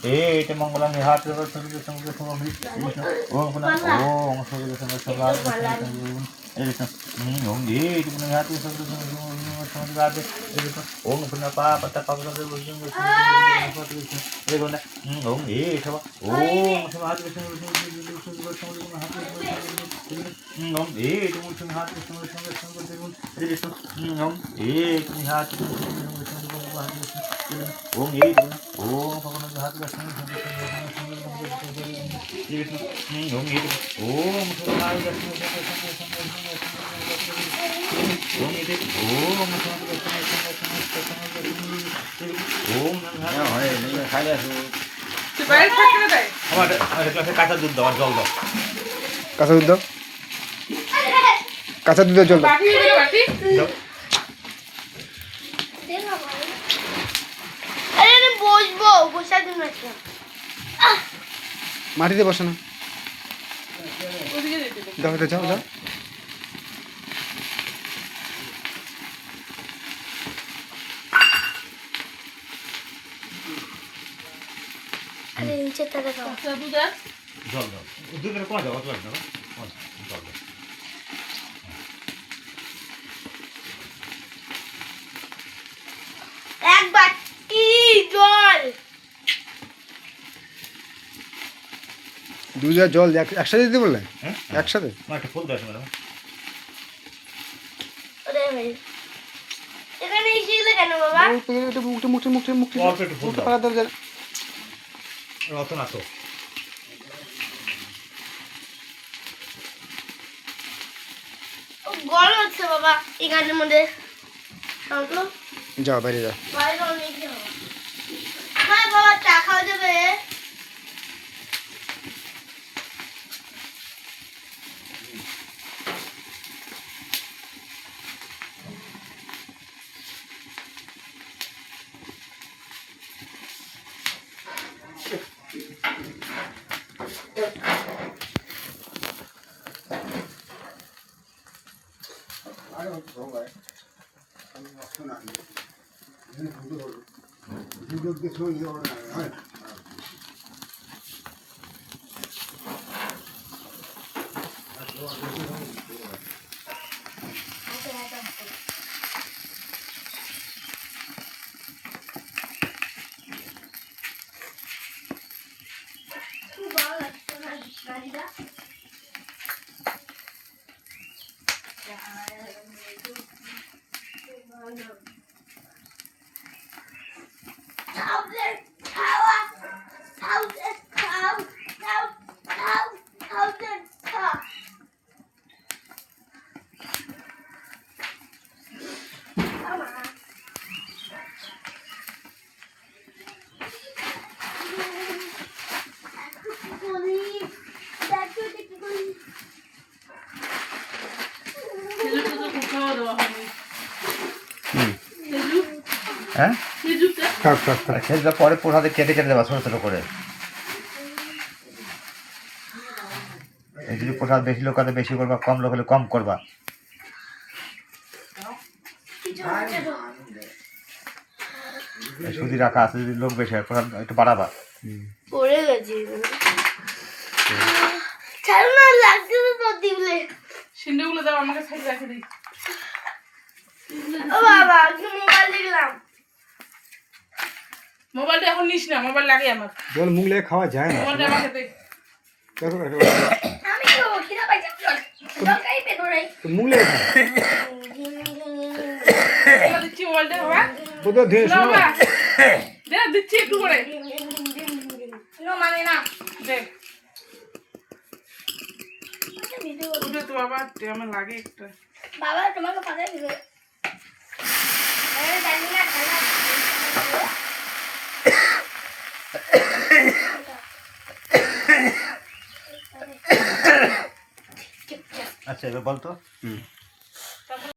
ఏటి మంగళం హార్ట్ ఓం పునః పాపత పవన ఓం ఏషవ ఓం హార్ట్ ఓం ఏటి ముఖ్యం హార్ట్ ఓం ఏటి హార్ట్ ఓం ఏటి ఓం పవన హార్ట్ ఓం ఏటి ఓం কাঁচা দুধ দাও জল দাও কাঁচা দুধ দাও কাঁচা দুধের জল দাও মাটিতে বসো না যাও যাও যাও জল দাও দুধের কমা দাও অত লাগবে না জল দাও এক বাটি জল দুধ আর জল একসাথে দিতে বললেন একসাথে একটা ফুল দাও ম্যাডাম এখানে এসে কেন বাবা মুখে মুখে মুখে মুখে অল্প একটু ফুল দাও অত না তো গরম হচ্ছে বাবা এখানের মধ্যে যাও বাইরে যাও বাইরে অনেক হ্যাঁ বাবা চা খাওয়া যাবে হ্যাঁ খেলটা পরে প্রসাদে কেটে কেটে দেবা ছোটো ছোটো করে যদি প্রসাদ বেশি লোক হলে বেশি করবা কম লোক হলে কম করবা সুজি রাখা আছে যদি লোক বেশি হয় প্রসাদ একটু বাড়াবা পড়ে গেছি ছাড়ো না লাগছে তো দিবলে সিন্ডুগুলো দাও আমাকে সাইড রাখে দিই ও বাবা কি মোবাইল দেখলাম মোবাইলটা এখন নিস না মোবাইল লাগে আমার জল মুখ লেগে খাওয়া যায় না মোবাইলটা আমাকে দে দেখো আমি তো খিদা পাইছে জল খাই পে ধরে মুখ লেগে খাও এটা দিচ্ছি মোবাইলটা বাবা বোধ ধীরে না শোনো বাবা দে দিচ্ছি একটু করে নো মানে না দে ওটা তো বাবা আমার লাগে একটা বাবা তোমাকে পাঠাই দিবে আরে জানি না খালা আচ্ছা এবার বলতো